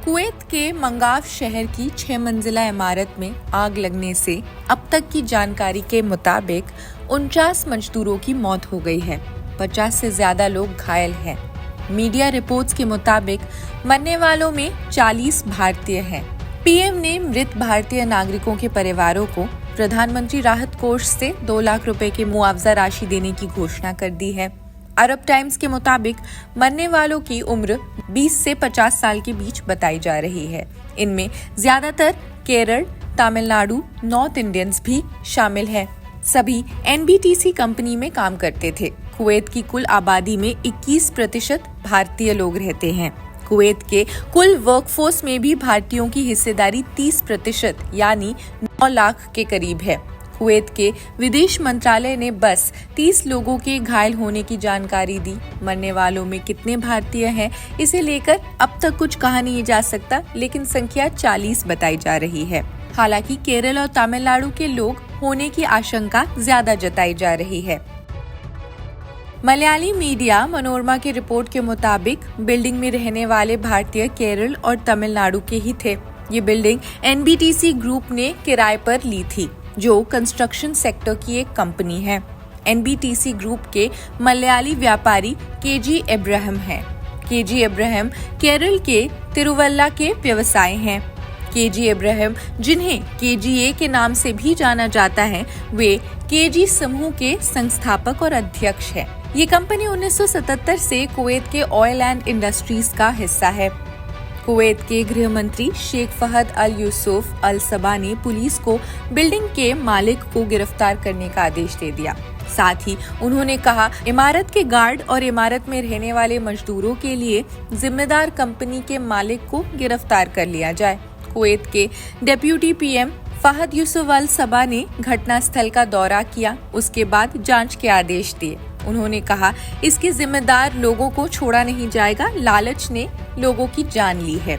Kuwait के मंगाफ शहर की 6 मंजिला इमारत में आग लगने से अब तक की जानकारी के मुताबिक 49 मजदूरों की मौत हो गई है। 50 से ज्यादा लोग घायल हैं। मीडिया रिपोर्ट्स के मुताबिक मरने वालों में 40 भारतीय हैं। पीएम ने मृत भारतीय नागरिकों के परिवारों को प्रधानमंत्री राहत कोष से 2 लाख रुपए की मुआवजा राशि देने की घोषणा कर दी है। अरब टाइम्स के मुताबिक मरने वालों की उम्र 20 से 50 साल के बीच बताई जा रही है। इनमें ज्यादातर केरल, तमिलनाडु, नॉर्थ इंडियंस भी शामिल हैं। सभी एनबीटीसी कंपनी में काम करते थे। कुवैत की कुल आबादी में 21% भारतीय लोग रहते हैं। कुवैत के कुल वर्कफोर्स में भी भारतीयों की हिस्सेदारी 30% यानी 9 लाख के करीब है। कुवैत के विदेश मंत्रालय ने बस 30 लोगों के घायल होने की जानकारी दी। मरने वालों में कितने भारतीय हैं, इसे लेकर अब तक कुछ कहा नहीं जा सकता, लेकिन संख्या 40 बताई जा रही है। हालांकि केरल और तमिलनाडु के लोग होने की आशंका ज्यादा जताई जा रही है। मलयाली मीडिया मनोरमा की रिपोर्ट के मुताबिक बिल्डिंग में रहने वाले भारतीय केरल और तमिलनाडु के ही थे। ये बिल्डिंग एनबीटीसी ग्रुप ने किराए पर ली थी, जो कंस्ट्रक्शन सेक्टर की एक कंपनी है। एनबीटीसी ग्रुप के मलयाली व्यापारी केजी इब्राहिम हैं। केजी इब्राहिम केरल के तिरुवल्ला के व्यवसायी हैं। केजी इब्राहिम, जिन्हें केजीए के नाम से भी जाना जाता है, वे केजी समूह के संस्थापक और अध्यक्ष हैं। ये कंपनी 1977 से कुवैत के ऑयल एंड इंडस्ट्रीज का हिस्सा है। कुवैत के गृह मंत्री शेख फहद अल यूसुफ अल सबा ने पुलिस को बिल्डिंग के मालिक को गिरफ्तार करने का आदेश दे दिया। साथ ही उन्होंने कहा, इमारत के गार्ड और इमारत में रहने वाले मजदूरों के लिए जिम्मेदार कंपनी के मालिक को गिरफ्तार कर लिया जाए। कुवैत के डेप्यूटी पीएम फहद यूसुफ अल सबा ने घटनास्थल का दौरा किया। उसके बाद जांच के आदेश दिए। उन्होंने कहा, इसके जिम्मेदार लोगों को छोड़ा नहीं जाएगा। लालच ने लोगों की जान ली है।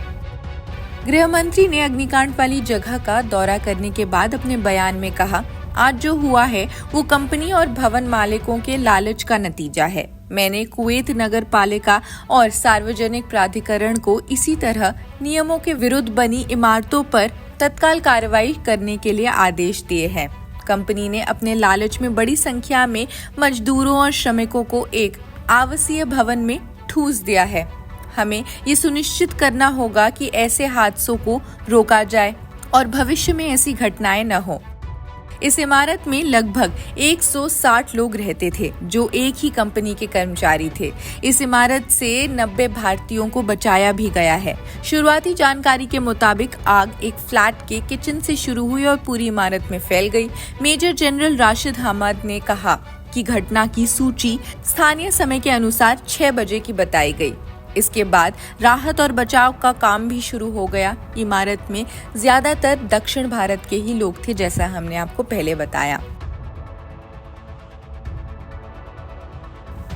गृह मंत्री ने अग्निकांड वाली जगह का दौरा करने के बाद अपने बयान में कहा, आज जो हुआ है वो कंपनी और भवन मालिकों के लालच का नतीजा है। मैंने कुवैत नगर पालिका और सार्वजनिक प्राधिकरण को इसी तरह नियमों के विरुद्ध बनी इमारतों पर तत्काल कार्रवाई करने के लिए आदेश दिए हैं। कंपनी ने अपने लालच में बड़ी संख्या में मजदूरों और श्रमिकों को एक आवासीय भवन में ठूस दिया है। हमें ये सुनिश्चित करना होगा कि ऐसे हादसों को रोका जाए और भविष्य में ऐसी घटनाएं न हो। इस इमारत में लगभग 160 लोग रहते थे, जो एक ही कंपनी के कर्मचारी थे। इस इमारत से 90 भारतीयों को बचाया भी गया है। शुरुआती जानकारी के मुताबिक आग एक फ्लैट के किचन से शुरू हुई और पूरी इमारत में फैल गई। मेजर जनरल राशिद हमाद ने कहा कि घटना की सूची स्थानीय समय के अनुसार 6 बजे की बताई गई। इसके बाद राहत और बचाव का काम भी शुरू हो गया। इमारत में ज्यादातर दक्षिण भारत के ही लोग थे, जैसा हमने आपको पहले बताया।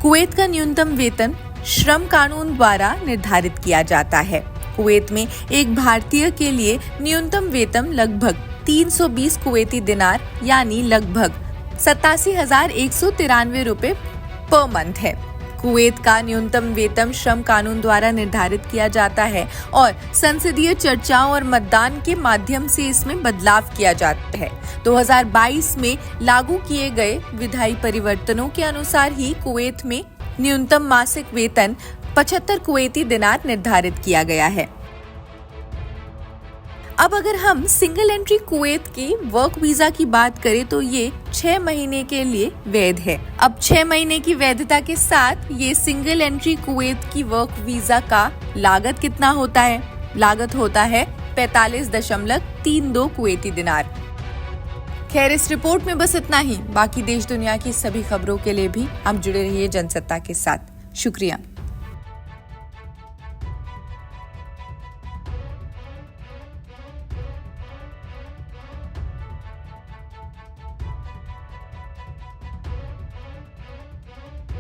कुवैत का न्यूनतम वेतन श्रम कानून द्वारा निर्धारित किया जाता है। कुवैत में एक भारतीय के लिए न्यूनतम वेतन लगभग 320 कुवैती दिनार यानी लगभग 87,193 रुपए पर मंथ है। कुवैत का न्यूनतम वेतन श्रम कानून द्वारा निर्धारित किया जाता है और संसदीय चर्चाओं और मतदान के माध्यम से इसमें बदलाव किया जाता है। 2022 में लागू किए गए विधायी परिवर्तनों के अनुसार ही कुवैत में न्यूनतम मासिक वेतन 75 कुवैती दिनार निर्धारित किया गया है। अब अगर हम सिंगल एंट्री कुवैत की वर्क वीजा की बात करें तो ये 6 महीने के लिए वैध है। अब 6 महीने की वैधता के साथ ये सिंगल एंट्री कुवैत की वर्क वीजा का लागत कितना होता है? लागत होता है 45.32 कुवैती दिनार। खैर, इस रिपोर्ट में बस इतना ही। बाकी देश दुनिया की सभी खबरों के लिए भी आप जुड़े रहिए जनसत्ता के साथ। शुक्रिया।